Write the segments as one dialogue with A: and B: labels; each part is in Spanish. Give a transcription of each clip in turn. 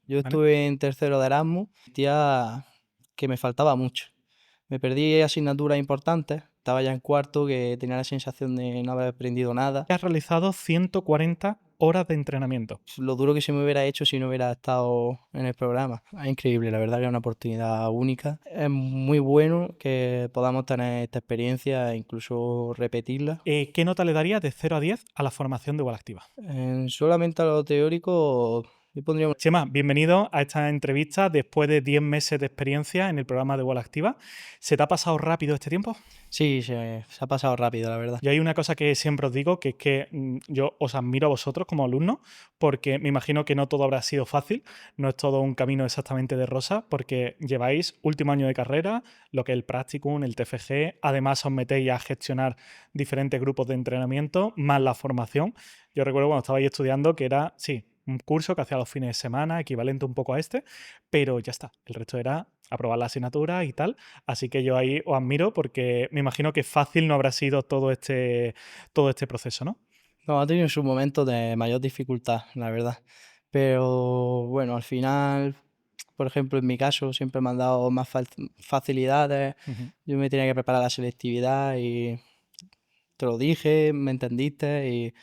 A: Yo
B: ¿vale?
A: estuve en tercero de Erasmus, sentía que me faltaba mucho. Me perdí asignaturas importantes, estaba ya en cuarto, que tenía la sensación de no haber aprendido nada.
B: Has realizado 140 horas de entrenamiento.
A: Lo duro que se me hubiera hecho si no hubiera estado en el programa. Es increíble, la verdad que es una oportunidad única. Es muy bueno que podamos tener esta experiencia e incluso repetirla.
B: ¿Qué nota le darías de 0 a 10 a la formación de Igual Activa?
A: Solamente a lo teórico, yo pondría
B: Chema, bienvenido a esta entrevista después de 10 meses de experiencia en el programa de Igual Activa. ¿Se te ha pasado rápido este tiempo?
A: Sí, se ha pasado rápido, la verdad.
B: Y hay una cosa que siempre os digo, que es que yo os admiro a vosotros como alumnos, porque me imagino que no todo habrá sido fácil, no es todo un camino exactamente de rosa, porque lleváis último año de carrera, lo que es el practicum, el TFG, además os metéis a gestionar diferentes grupos de entrenamiento, más la formación. Yo recuerdo cuando estabais estudiando que era, sí, un curso que hacía los fines de semana, equivalente un poco a este, pero ya está, el resto era aprobar la asignatura y tal. Así que yo ahí os admiro porque me imagino que fácil no habrá sido todo este proceso, ¿no?
A: No, ha tenido sus momentos de mayor dificultad, la verdad. Pero bueno, al final, por ejemplo, en mi caso, siempre me han dado más facilidades.
B: Ujú.
A: Yo me tenía que preparar la selectividad y te lo dije, me entendiste y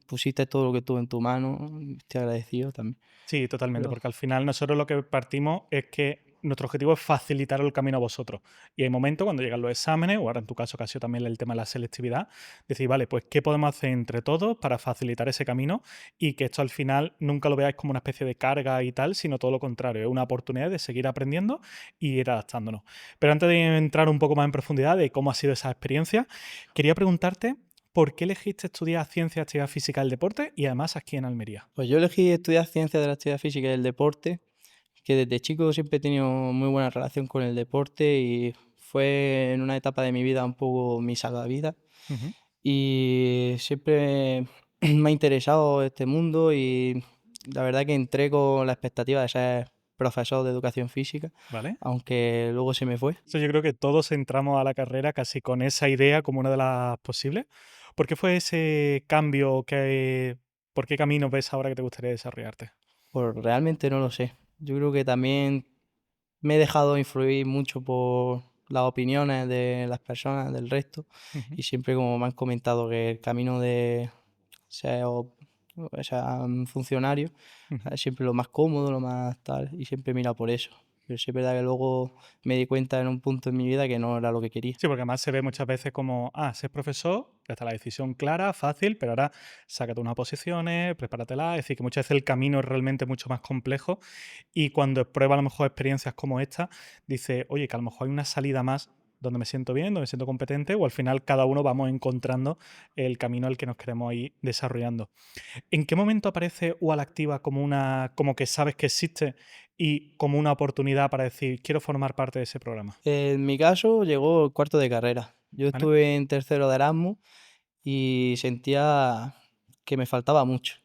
A: pusiste todo lo que tuve en tu mano. Estoy agradecido también.
B: Sí, totalmente,
A: Pero
B: porque al final nosotros lo que partimos es que nuestro objetivo es facilitar el camino a vosotros. Y hay momentos cuando llegan los exámenes, o ahora en tu caso que ha sido también el tema de la selectividad, decir, vale, pues ¿qué podemos hacer entre todos para facilitar ese camino y que esto al final nunca lo veáis como una especie de carga y tal, sino todo lo contrario, es una oportunidad de seguir aprendiendo y ir adaptándonos. Pero antes de entrar un poco más en profundidad de cómo ha sido esa experiencia, quería preguntarte por qué elegiste estudiar ciencia, actividad física y el deporte y además aquí en Almería.
A: pues yo elegí estudiar ciencias de la actividad física y del deporte, que desde chico siempre he tenido muy buena relación con el deporte y fue en una etapa de mi vida un poco mi salvavidas.
B: Ujú.
A: Y siempre me ha interesado este mundo y la verdad que entré con la expectativa de ser profesor de educación física,
B: ¿Vale?
A: aunque luego se me fue.
B: Eso yo creo que todos entramos a la carrera casi con esa idea como una de las posibles. ¿Por qué fue ese cambio? ¿Por qué camino ves ahora que te gustaría desarrollarte?
A: Pues realmente no lo sé. Yo creo que también me he dejado influir mucho por las opiniones de las personas, del resto,
B: Ujú.
A: y siempre como me han comentado que el camino de ser un funcionario
B: Ujú.
A: es siempre lo más cómodo, lo más tal, y siempre he mirado por eso. Pero sí es verdad que luego me di cuenta en un punto en mi vida que no era lo que quería.
B: Sí, porque además se ve muchas veces como, ser profesor, ya está la decisión clara, fácil, pero ahora sácate unas posiciones, prepáratela. Es decir, que muchas veces el camino es realmente mucho más complejo y cuando prueba a lo mejor experiencias como esta, dice, oye, que a lo mejor hay una salida más donde me siento bien, donde me siento competente, o al final cada uno vamos encontrando el camino al que nos queremos ir desarrollando. ¿En qué momento aparece UAL Activa como que sabes que existe y como una oportunidad para decir, quiero formar parte de ese programa?
A: En mi caso llegó el cuarto de carrera. Yo
B: ¿Vale?
A: estuve en tercero de Erasmus y sentía que me faltaba mucho.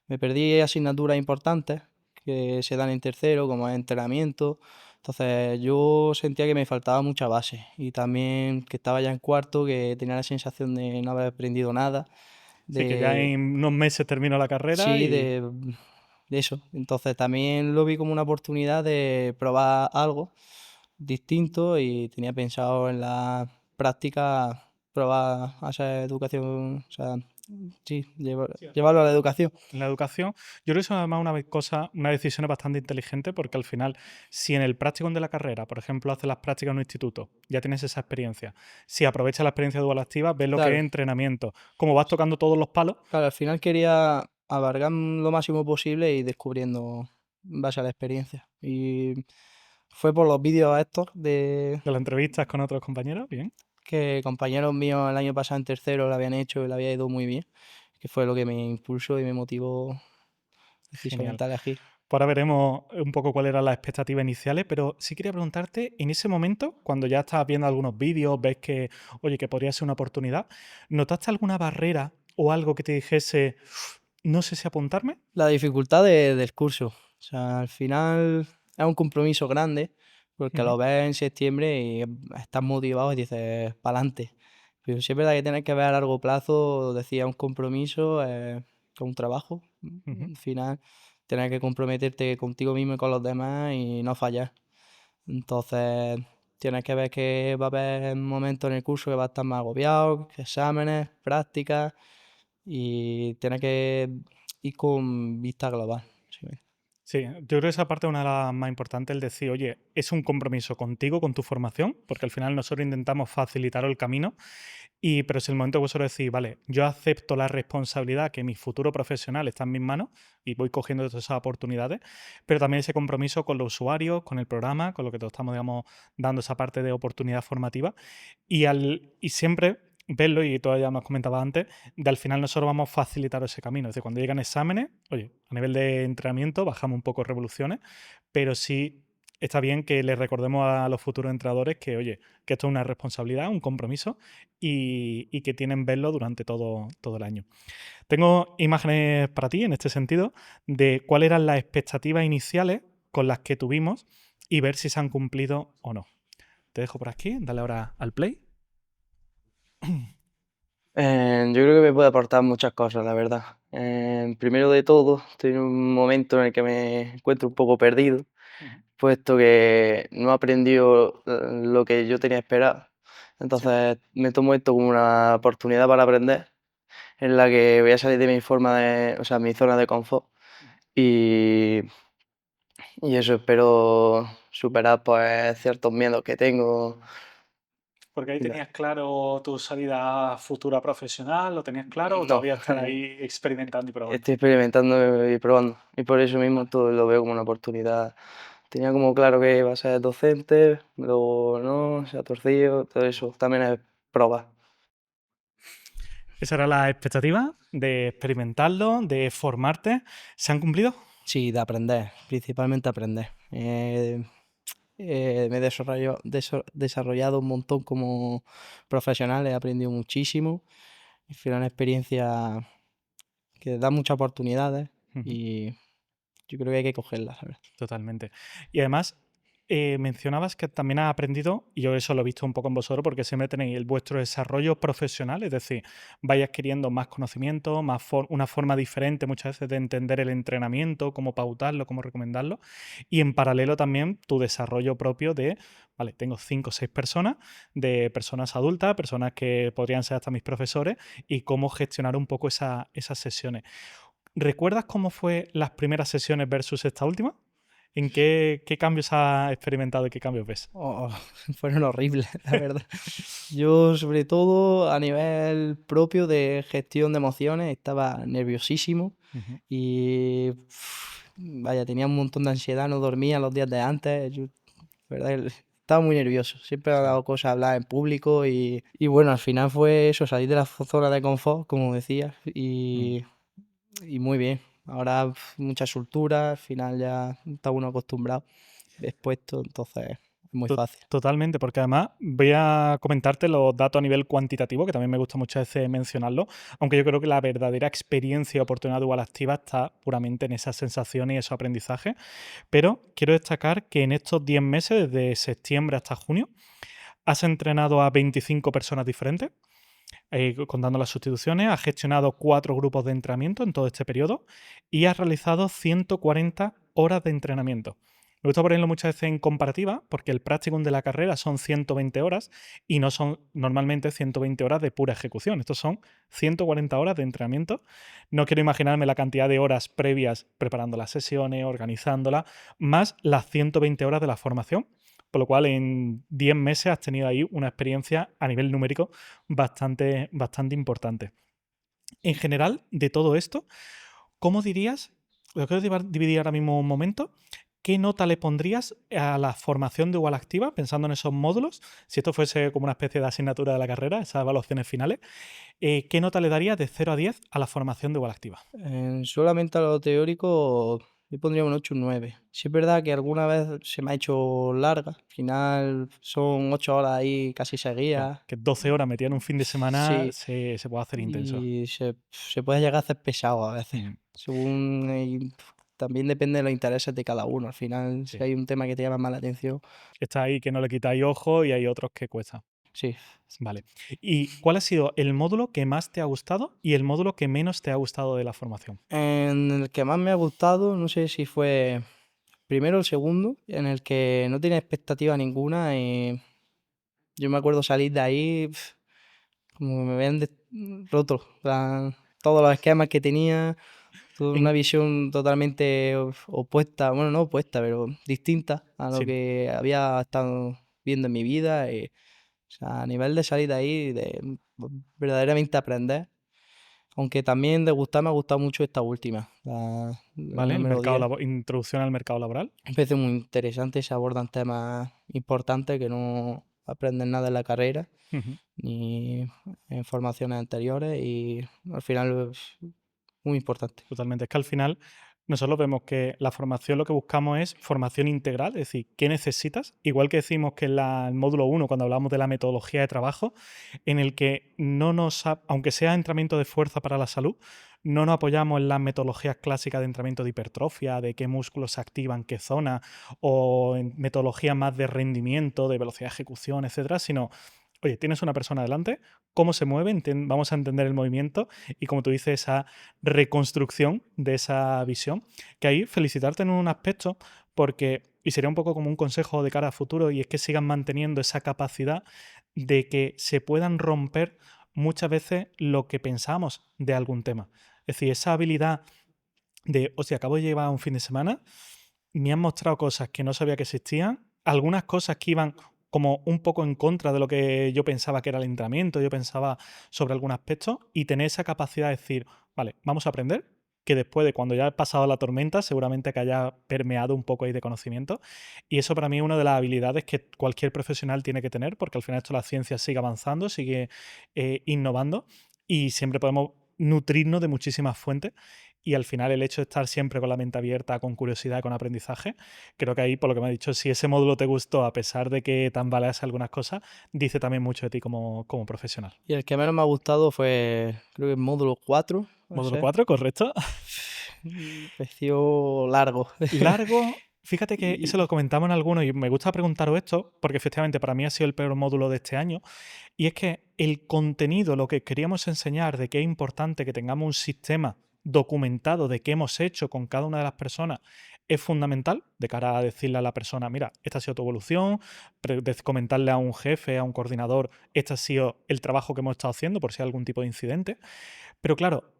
A: Me perdí asignaturas importantes que se dan en tercero, como es entrenamiento. Entonces yo sentía que me faltaba mucha base y también que estaba ya en cuarto, que tenía la sensación de no haber aprendido nada,
B: Sí, que ya
A: de
B: en unos meses termino la carrera
A: sí,
B: y
A: de eso. Entonces también lo vi como una oportunidad de probar algo distinto y tenía pensado en la práctica probar a esa educación, o sea, sí, llevarlo a la educación.
B: en la educación. Yo creo que eso además una decisión bastante inteligente porque al final, si en el práctico de la carrera, por ejemplo, haces las prácticas en un instituto, ya tienes esa experiencia. Si aprovechas la experiencia dual activa, ves lo que es
A: Claro,
B: entrenamiento. Como vas tocando todos los palos
A: claro, al final quería abarcar lo máximo posible y descubriendo en base a la experiencia. Y fue por los vídeos estos de
B: de las entrevistas con otros compañeros, bien.
A: que compañeros míos el año pasado en tercero lo habían hecho y le había ido muy bien, que fue lo que me impulsó y me motivó
B: Genial.
A: precisamente a elegir.
B: Pues ahora veremos un poco cuáles eran las expectativas iniciales, pero sí quería preguntarte, en ese momento, cuando ya estabas viendo algunos vídeos, ves que, oye, que podría ser una oportunidad, ¿notaste alguna barrera o algo que te dijese, no sé si apuntarme?
A: La dificultad del curso, o sea, al final es un compromiso grande porque
B: Ujú.
A: lo ves en septiembre y estás motivado y dices, para adelante. Pero sí es verdad que tienes que ver a largo plazo, decía, un compromiso con un trabajo,
B: Ujú.
A: al final. tienes que comprometerte contigo mismo y con los demás y no fallar. Entonces, tienes que ver que va a haber momentos en el curso que va a estar más agobiado, exámenes, prácticas, y tienes que ir con vista global. Sí.
B: Sí, yo creo que esa parte es una de las más importantes, el decir, oye, es un compromiso contigo, con tu formación, porque al final nosotros intentamos facilitar el camino, pero es el momento que vosotros decís, vale, yo acepto la responsabilidad que mi futuro profesional está en mis manos y voy cogiendo todas esas oportunidades, pero también ese compromiso con los usuarios, con el programa, con lo que te estamos, digamos, dando esa parte de oportunidad formativa y siempre verlo, y tú ya me has comentado antes, de al final nosotros vamos a facilitar ese camino. Es decir, cuando llegan exámenes, oye, a nivel de entrenamiento bajamos un poco revoluciones, pero sí está bien que les recordemos a los futuros entrenadores que, oye, que esto es una responsabilidad, un compromiso y que tienen verlo durante todo el año. Tengo imágenes para ti en este sentido de cuáles eran las expectativas iniciales con las que tuvimos y ver si se han cumplido o no. Te dejo por aquí, dale ahora al play.
A: Yo creo que me puede aportar muchas cosas, la verdad. Primero de todo, estoy en un momento en el que me encuentro un poco perdido,
B: Ujú.
A: puesto que no he aprendido lo que yo tenía esperado.
B: Sí.
A: Entonces me tomo esto como una oportunidad para aprender, en la que voy a salir de mi forma de, o sea, mi zona de confort. Y, y eso espero superar pues ciertos miedos que tengo.
B: Porque ahí
A: y tal.
B: tenías claro tu salida futura profesional, ¿lo tenías claro o
A: No,
B: todavía estás ahí experimentando y probando?
A: estoy experimentando y probando. Y por eso mismo
B: Vale.
A: todo lo veo como una oportunidad. Tenía como claro que iba a ser docente, luego no, se ha torcido, todo eso. También es probar.
B: Esa era la expectativa de experimentarlo, de formarte. ¿Se han cumplido?
A: Sí, de aprender, principalmente aprender. Me he desarrollado un montón como profesional, he aprendido muchísimo. Y fue una experiencia que da muchas oportunidades
B: Ujú.
A: y yo creo que hay que cogerlas, ¿sabes?
B: Totalmente. Y además, mencionabas que también has aprendido, y yo eso lo he visto un poco en vosotros, porque siempre tenéis el vuestro desarrollo profesional, es decir, vais adquiriendo más conocimiento, una forma diferente muchas veces de entender el entrenamiento, cómo pautarlo, cómo recomendarlo, y en paralelo también tu desarrollo propio de, vale, tengo 5 o 6 personas, de personas adultas, personas que podrían ser hasta mis profesores, y cómo gestionar un poco esas sesiones. ¿Recuerdas cómo fue las primeras sesiones versus esta última? ¿En qué cambios has experimentado y qué cambios ves?
A: Oh, fueron horribles, la verdad. Yo, sobre todo, a nivel propio de gestión de emociones, estaba nerviosísimo
B: Ujú.
A: y, vaya, tenía un montón de ansiedad, no dormía los días de antes. Yo, la verdad, estaba muy nervioso. Siempre me ha
B: Sí.
A: dado cosas hablar en público y bueno, al final fue eso, salir de la zona de confort, como decías,
B: Mm.
A: y muy bien. Ahora mucha soltura, al final ya está uno acostumbrado, expuesto, entonces es muy fácil.
B: Totalmente, porque además voy a comentarte los datos a nivel cuantitativo, que también me gusta muchas veces mencionarlo, aunque yo creo que la verdadera experiencia y oportunidad dual activa está puramente en esas sensaciones y esos aprendizajes. Pero quiero destacar que en estos 10 meses, desde septiembre hasta junio, has entrenado a 25 personas diferentes, contando las sustituciones, has gestionado 4 grupos de entrenamiento en todo este periodo y has realizado 140 horas de entrenamiento. Me gusta ponerlo muchas veces en comparativa porque el practicum de la carrera son 120 horas y no son normalmente 120 horas de pura ejecución. Estos son 140 horas de entrenamiento. No quiero imaginarme la cantidad de horas previas preparando las sesiones, organizándolas, más las 120 horas de la formación. Por lo cual, en 10 meses has tenido ahí una experiencia a nivel numérico bastante importante. En general, de todo esto, ¿cómo dirías, lo quiero dividir ahora mismo un momento, qué nota le pondrías a la formación de igual activa, pensando en esos módulos? Si esto fuese como una especie de asignatura de la carrera, esas evaluaciones finales, ¿qué nota le darías de 0 a 10 a la formación de igual activa?
A: Solamente a lo teórico yo pondría un 8 o un 9. Sí es verdad que alguna vez se me ha hecho larga, al final son 8 horas ahí casi
B: Claro,
A: seguidas.
B: que 12 horas metidas en un fin de semana
A: Sí,
B: se puede hacer intenso.
A: y se puede llegar a hacer pesado a veces.
B: Mm,
A: Según también depende de los intereses de cada uno. Al final, si
B: sí.
A: hay un tema que te llama más la atención,
B: Está ahí que no le quitáis ojo y hay otros que cuesta.
A: Sí.
B: Vale. ¿Y cuál ha sido el módulo que más te ha gustado y el módulo que menos te ha gustado de la formación?
A: En el que más me ha gustado, no sé si fue primero o el segundo, en el que no tenía expectativa ninguna y yo me acuerdo salir de ahí como me habían roto, en plan, todos los esquemas que tenía, tuve una
B: En-
A: visión totalmente opuesta, bueno, no opuesta, pero distinta a lo
B: Sí,
A: que había estado viendo en mi vida. Y, o sea, a nivel de salir de ahí, de verdaderamente aprender. Aunque también de gustar me ha gustado mucho esta última, la
B: ¿vale? El
A: número
B: mercado
A: 10.
B: introducción al mercado laboral.
A: Me parece muy interesante, se abordan temas importantes que no aprenden nada en la carrera
B: Ujú.
A: ni en formaciones anteriores y al final es muy importante.
B: Totalmente. Es que al final nosotros vemos que la formación lo que buscamos es formación integral, es decir, ¿qué necesitas? Igual que decimos que en el módulo uno cuando hablamos de la metodología de trabajo, en el que no nos, aunque sea entrenamiento de fuerza para la salud, no nos apoyamos en las metodologías clásicas de entrenamiento de hipertrofia, de qué músculos se activan, qué zona, o en metodologías más de rendimiento, de velocidad de ejecución, etcétera, sino oye, tienes una persona delante, cómo se mueve, vamos a entender el movimiento y como tú dices, esa reconstrucción de esa visión. Que ahí felicitarte en un aspecto porque, y sería un poco como un consejo de cara a futuro, y es que sigan manteniendo esa capacidad de que se puedan romper muchas veces lo que pensamos de algún tema. Es decir, esa habilidad de, o sea, acabo de llevar un fin de semana, me han mostrado cosas que no sabía que existían, algunas cosas que iban como un poco en contra de lo que yo pensaba que era el entrenamiento, yo pensaba sobre algún aspecto, y tener esa capacidad de decir, vale, vamos a aprender, que después de cuando ya he pasado la tormenta, seguramente que haya permeado un poco ahí de conocimiento, y eso para mí es una de las habilidades que cualquier profesional tiene que tener, porque al final esto la ciencia sigue avanzando, sigue innovando, y siempre podemos nutrirnos de muchísimas fuentes y al final el hecho de estar siempre con la mente abierta, con curiosidad, con aprendizaje, creo que ahí, por lo que me ha dicho, si ese módulo te gustó, a pesar de que tambaleas algunas cosas, dice también mucho de ti como profesional.
A: Y el que menos me ha gustado fue, creo que el módulo 4, puede
B: Módulo
A: ser.
B: 4, correcto.
A: Me pareció largo.
B: Largo, fíjate que eso
A: Y,
B: lo comentamos en algunos y me gusta preguntaros esto, porque efectivamente para mí ha sido el peor módulo de este año, y es que el contenido, lo que queríamos enseñar de que es importante que tengamos un sistema documentado de qué hemos hecho con cada una de las personas, es fundamental de cara a decirle a la persona, mira, esta ha sido tu evolución, comentarle a un jefe, a un coordinador, este ha sido el trabajo que hemos estado haciendo por si hay algún tipo de incidente. Pero claro,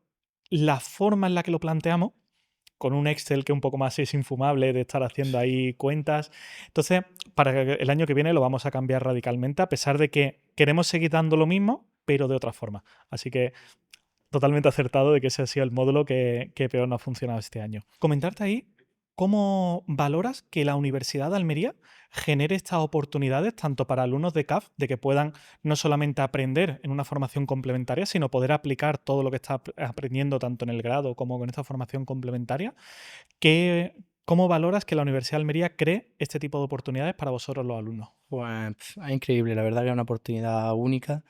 B: la forma en la que lo planteamos con un Excel que un poco más es infumable de estar haciendo ahí cuentas. Entonces, para el año que viene lo vamos a cambiar radicalmente, a pesar de que queremos seguir dando lo mismo, pero de otra forma. Así que totalmente acertado de que ese ha sido el módulo que peor no ha funcionado este año. Comentarte ahí cómo valoras que la Universidad de Almería genere estas oportunidades tanto para alumnos de CAF, de que puedan no solamente aprender en una formación complementaria, sino poder aplicar todo lo que está aprendiendo tanto en el grado como con esta formación complementaria. ¿Cómo valoras que la Universidad de Almería cree este tipo de oportunidades para vosotros los alumnos?
A: pues, es increíble, la verdad que es una oportunidad única.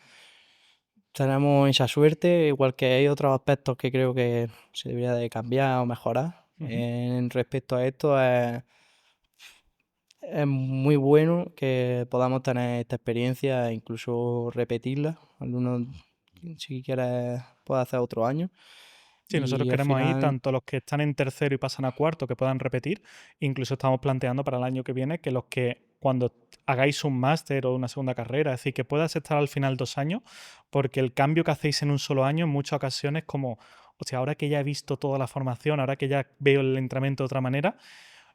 A: Tenemos esa suerte, igual que hay otros aspectos que creo que se debería de cambiar o mejorar.
B: Ujú.
A: En respecto a esto, es muy bueno que podamos tener esta experiencia e incluso repetirla. Algunos, si quieres, puede hacer otro año.
B: Sí, nosotros
A: Y al
B: queremos ahí
A: final,
B: tanto los que están en tercero y pasan a cuarto que puedan repetir, incluso estamos planteando para el año que viene que los que cuando hagáis un máster o una segunda carrera, es decir, que puedas estar al final 2 años, porque el cambio que hacéis en un solo año en muchas ocasiones como, o sea, ahora que ya he visto toda la formación, ahora que ya veo el entrenamiento de otra manera,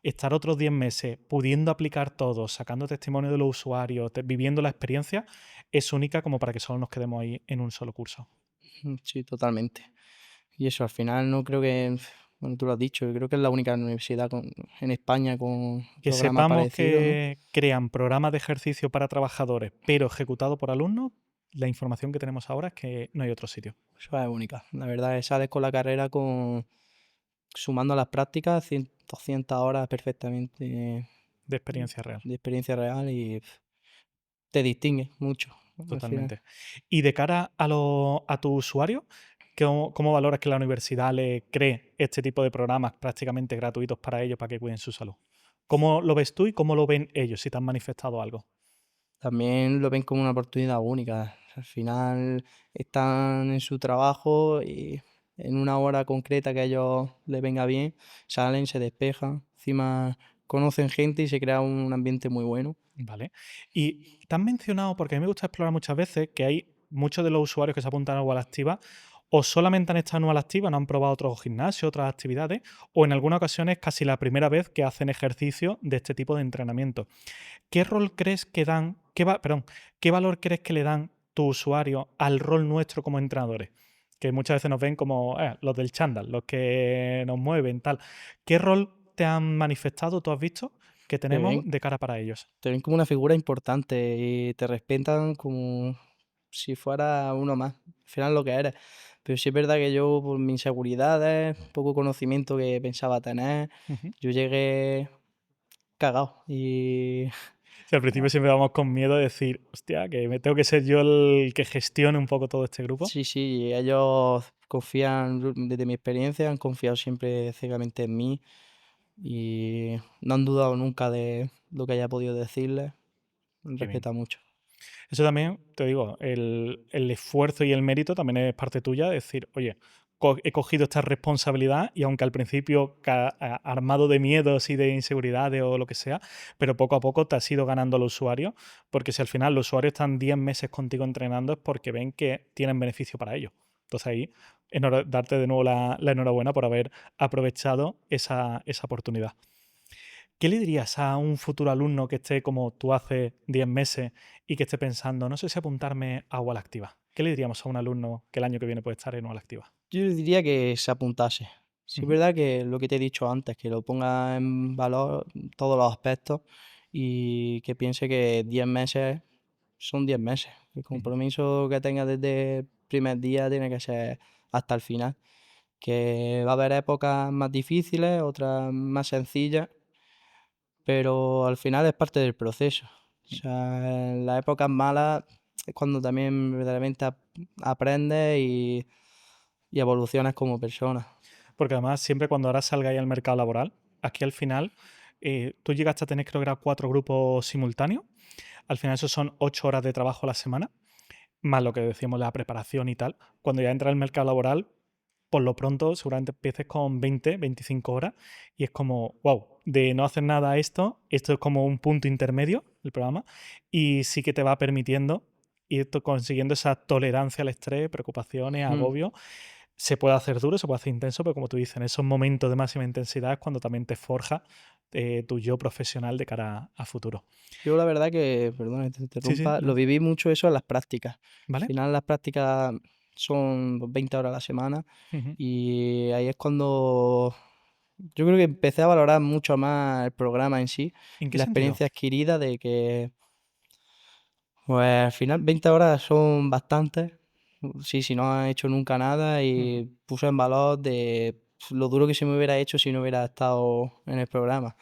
B: estar otros 10 meses pudiendo aplicar todo, sacando testimonio de los usuarios, viviendo la experiencia, es única como para que solo nos quedemos ahí en un solo curso.
A: sí, totalmente. Y eso, al final no creo que, bueno, tú lo has dicho, yo creo que es la única universidad en España con un
B: Que
A: programa
B: sepamos
A: parecido, ¿no?
B: que crean programas de ejercicio para trabajadores, pero ejecutado por alumnos, la información que tenemos ahora es que no hay otro sitio
A: Eso es única. La verdad es que sales con la carrera sumando las prácticas, 100, 200 horas perfectamente
B: de experiencia real,
A: de experiencia real y te distingue mucho, ¿no? Al final.
B: totalmente. Y de cara a tu usuario, ¿cómo valoras que la universidad le cree este tipo de programas prácticamente gratuitos para ellos para que cuiden su salud? ¿Cómo lo ves tú y cómo lo ven ellos si te han manifestado algo?
A: también lo ven como una oportunidad única. Al final están en su trabajo y en una hora concreta que a ellos les venga bien, salen, se despejan, encima conocen gente y se crea un ambiente muy bueno.
B: Vale. Y te han mencionado, porque a mí me gusta explorar muchas veces, que hay muchos de los usuarios que se apuntan a Wall Activa o solamente han estado en Wall Activa, no han probado otros gimnasios, otras actividades, o en algunas ocasiones casi la primera vez que hacen ejercicio de este tipo de entrenamiento. ¿Qué rol crees que dan, perdón, qué valor crees que le dan tus usuarios al rol nuestro como entrenadores? Que muchas veces nos ven como los del chándal, los que nos mueven, tal. ¿Qué rol te han manifestado, tú has visto, que
A: Te
B: tenemos
A: ven,
B: de cara para ellos?
A: te ven como una figura importante y te respetan como si fuera uno más, al final lo que eres. Pero sí es verdad que yo, por mis inseguridades, poco conocimiento que pensaba tener,
B: Ujú.
A: yo llegué cagado y
B: Sí, al principio siempre vamos con miedo de decir, hostia, que me tengo que ser yo el que gestione un poco todo este grupo.
A: sí, sí, ellos confían, desde mi experiencia, han confiado siempre ciegamente en mí y no han dudado nunca de lo que haya podido decirles, me
B: Qué bien.
A: respeta mucho.
B: Eso también, te digo, el esfuerzo y el mérito también es parte tuya, de decir, oye, he cogido esta responsabilidad y aunque al principio armado de miedos y de inseguridades o lo que sea, pero poco a poco te has ido ganando al usuario, porque si al final los usuarios están 10 meses contigo entrenando es porque ven que tienen beneficio para ellos. Entonces ahí, darte de nuevo la enhorabuena por haber aprovechado esa oportunidad. ¿Qué le dirías a un futuro alumno que esté como tú hace 10 meses y que esté pensando, no sé si apuntarme a UAL Activa? ¿Qué le diríamos a un alumno que el año que viene puede estar en UAL Activa?
A: Yo le diría que se apuntase. Sí es
B: Ujú.
A: verdad que lo que te he dicho antes, que lo ponga en valor todos los aspectos y que piense que 10 meses son 10 meses. El
B: Ujú.
A: compromiso que tenga desde el primer día tiene que ser hasta el final. Que va a haber épocas más difíciles, otras más sencillas, pero al final es parte del proceso. O sea, en las épocas malas es cuando también verdaderamente aprendes y evolucionas como persona.
B: Porque además, siempre cuando ahora salgáis al mercado laboral, aquí al final, tú llegaste a tener, creo que era 4 grupos simultáneos. Al final, eso son 8 horas de trabajo a la semana, más lo que decíamos, la preparación y tal. Cuando ya entra el mercado laboral, por lo pronto seguramente empieces con 20, 25 horas y es como, wow, de no hacer nada a esto es como un punto intermedio del programa y sí que te va permitiendo ir consiguiendo esa tolerancia al estrés, preocupaciones,
A: Mm.
B: agobio. Se puede hacer duro, se puede hacer intenso, pero como tú dices, en esos momentos de máxima intensidad es cuando también te forja tu yo profesional de cara a futuro.
A: Yo la verdad que, perdona que te
B: Sí, sí,
A: interrumpa, lo
B: no.
A: viví mucho eso en las prácticas. Al
B: ¿Vale?
A: final las prácticas son pues, 20 horas a la semana
B: Ujú.
A: y ahí es cuando yo creo que empecé a valorar mucho más el programa en sí
B: ¿En
A: y
B: qué
A: la
B: sentido?
A: experiencia adquirida de que, pues al final 20 horas son bastantes. Sí, si no has hecho nunca nada
B: Ujú.
A: y puso en valor de lo duro que se me hubiera hecho si no hubiera estado en el programa.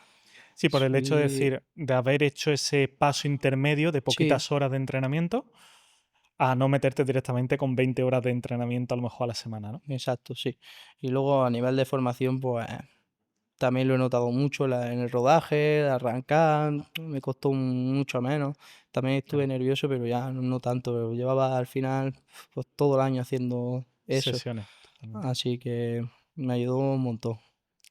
B: Sí, por el hecho de
A: Sí,
B: decir, de haber hecho ese paso intermedio de
A: sí,
B: poquitas horas de entrenamiento a no meterte directamente con 20 horas de entrenamiento a lo mejor a la semana, ¿no?
A: exacto, sí. Y luego a nivel de formación, pues también lo he notado mucho en el rodaje, de arrancar, me costó mucho menos. También estuve
B: Claro.
A: nervioso, pero ya no tanto. Pero llevaba al final pues todo el año haciendo eso.
B: Sesiones, totalmente.
A: Así que me ayudó un montón.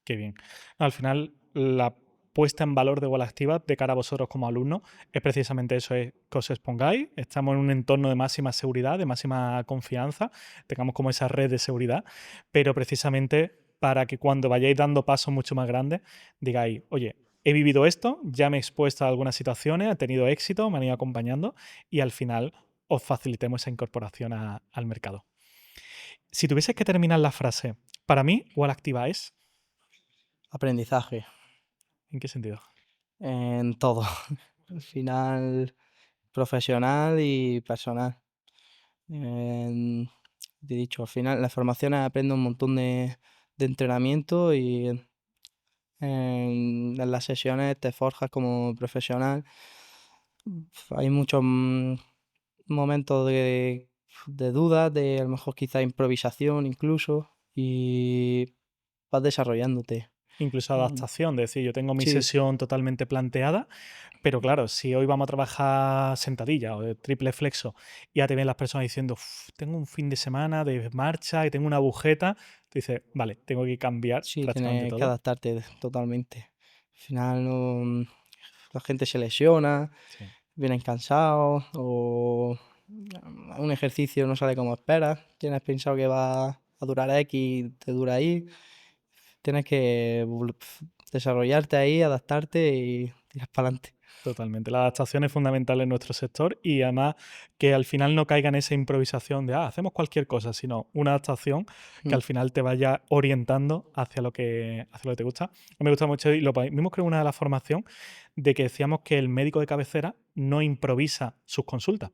B: Qué bien. Al final, la puesta en valor de Bola Activa de cara a vosotros como alumnos es precisamente eso, es que os expongáis, estamos en un entorno de máxima seguridad, de máxima confianza, tengamos como esa red de seguridad, pero precisamente para que cuando vayáis dando pasos mucho más grandes, digáis, oye, he vivido esto, ya me he expuesto a algunas situaciones, he tenido éxito, me han ido acompañando y al final os facilitemos esa incorporación al mercado. Si tuvieses que terminar la frase, para mí, Bola Activa es,
A: Aprendizaje
B: ¿en qué sentido?
A: en todo. Al final, profesional y personal. En- te he dicho, al final, en las formaciones aprendo un montón de entrenamiento y en las sesiones te forjas como profesional. Hay muchos momentos de dudas, de a lo mejor quizá improvisación incluso, y vas desarrollándote.
B: Incluso
A: Mm,
B: adaptación, de decir, yo tengo mi
A: Sí,
B: sesión totalmente planteada, Pero claro, si hoy vamos a trabajar sentadilla o de triple flexo y ya te ven las personas diciendo: "Uf, tengo un fin de semana de marcha y tengo una agujeta", tú dices: "Vale, tengo que cambiar
A: Sí,
B: prácticamente
A: tienes que
B: todo".
A: adaptarte totalmente. Al final la gente se lesiona,
B: Sí,
A: vienen cansados o un ejercicio no sale como esperas. Tienes pensado que va a durar X, te dura Y. Tienes que desarrollarte ahí, adaptarte y tirar para adelante.
B: totalmente. La adaptación es fundamental en nuestro sector y además que al final no caiga en esa improvisación de, hacemos cualquier cosa, sino una adaptación que al final te vaya orientando hacia lo que te gusta. Me gusta mucho y lo vimos creo en una de las formación de que decíamos que el médico de cabecera no improvisa sus consultas,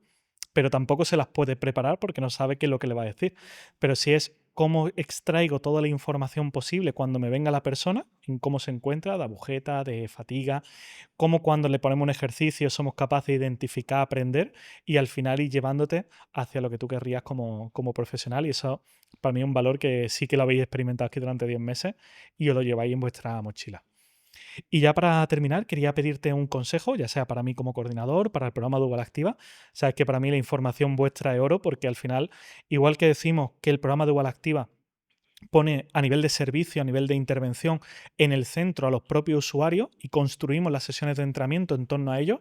B: pero tampoco se las puede preparar porque no sabe qué es lo que le va a decir. Pero si es cómo extraigo toda la información posible cuando me venga la persona, en cómo se encuentra, de agujeta, de fatiga, cómo cuando le ponemos un ejercicio somos capaces de identificar, aprender y al final ir llevándote hacia lo que tú querrías como profesional. Y eso para mí es un valor que sí que lo habéis experimentado aquí durante 10 meses y os lo lleváis en vuestra mochila. Y ya para terminar, quería pedirte un consejo, ya sea para mí como coordinador, para el programa Dual Activa. Sabes que para mí la información vuestra es oro porque al final, igual que decimos que el programa Dual Activa pone a nivel de servicio, a nivel de intervención, en el centro a los propios usuarios y construimos las sesiones de entrenamiento en torno a ellos.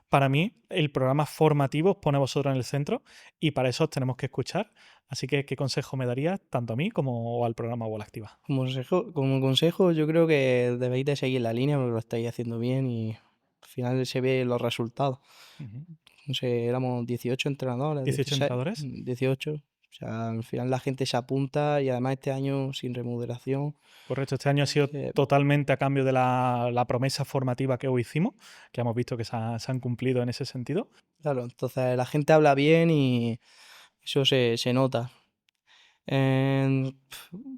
B: Para mí, el programa formativo os pone a vosotros en el centro y para eso os tenemos que escuchar. Así que, ¿qué consejo me darías tanto a mí como al programa Bola Activa?
A: Como consejo, yo creo que debéis de seguir la línea porque lo estáis haciendo bien y al final se ve los resultados.
B: Ujú.
A: No sé, éramos 18 entrenadores,
B: 18
A: 16,
B: entrenadores.
A: 18. O sea, al final la gente se apunta y además este año sin remuneración.
B: Correcto, este año ha sido
A: que,
B: totalmente a cambio de la promesa formativa que hoy hicimos, que hemos visto que se han cumplido en ese sentido.
A: claro, entonces la gente habla bien y eso se nota.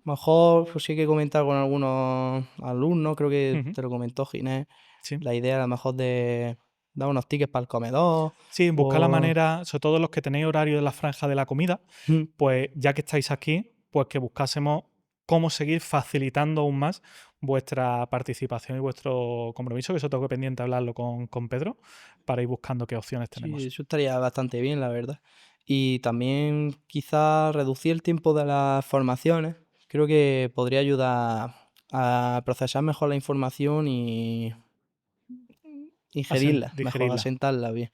A: Mejor pues sí que he comentado con algunos alumnos, creo que
B: Ujú.
A: te lo comentó Ginés,
B: Sí.
A: la idea a lo mejor de dar unos tickets para el comedor
B: Sí, buscar la
A: o...
B: manera, sobre todo los que tenéis horario de la franja de la comida, pues ya que estáis aquí, pues que buscásemos cómo seguir facilitando aún más vuestra participación y vuestro compromiso, que eso tengo que pendiente hablarlo con Pedro, para ir buscando qué opciones
A: Sí,
B: tenemos.
A: eso estaría bastante bien, la verdad. Y también quizás reducir el tiempo de las formaciones. Creo que podría ayudar a procesar mejor la información y ingerirla, mejor,
B: Digerirla.
A: asentarla bien.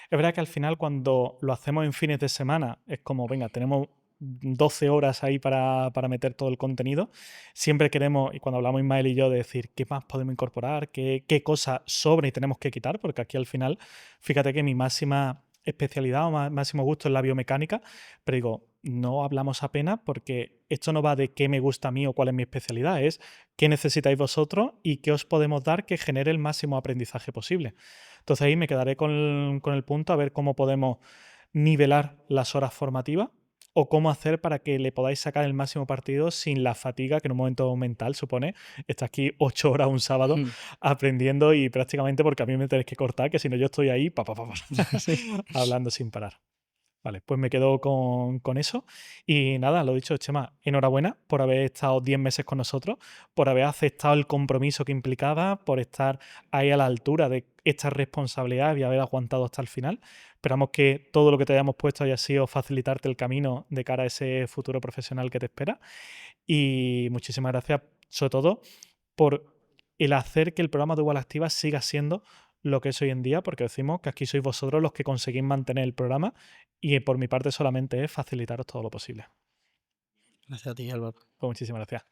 B: Es verdad que al final cuando lo hacemos en fines de semana es como, venga, tenemos 12 horas ahí para meter todo el contenido. Siempre queremos, y cuando hablamos Ismael y yo, de decir qué más podemos incorporar, qué cosas sobra y tenemos que quitar, porque aquí al final, fíjate que mi máxima especialidad o máximo gusto es la biomecánica, pero digo, no hablamos apenas porque esto no va de qué me gusta a mí o cuál es mi especialidad, es qué necesitáis vosotros y qué os podemos dar que genere el máximo aprendizaje posible. Entonces ahí me quedaré con el punto a ver cómo podemos nivelar las horas formativas o cómo hacer para que le podáis sacar el máximo partido sin la fatiga que en un momento mental supone estar aquí 8 horas un sábado aprendiendo y prácticamente porque a mí me tenéis que cortar, que si no yo estoy ahí
A: Sí.
B: hablando sin parar. Vale, pues me quedo con eso. Y nada, lo dicho, Chema, enhorabuena por haber estado 10 meses con nosotros, por haber aceptado el compromiso que implicaba, por estar ahí a la altura de esta responsabilidad y haber aguantado hasta el final. Esperamos que todo lo que te hayamos puesto haya sido facilitarte el camino de cara a ese futuro profesional que te espera. Y muchísimas gracias, sobre todo, por el hacer que el programa de Igual Activa siga siendo lo que es hoy en día, porque decimos que aquí sois vosotros los que conseguís mantener el programa y por mi parte solamente es facilitaros todo lo posible.
A: Gracias a ti, Álvaro.
B: Pues muchísimas gracias.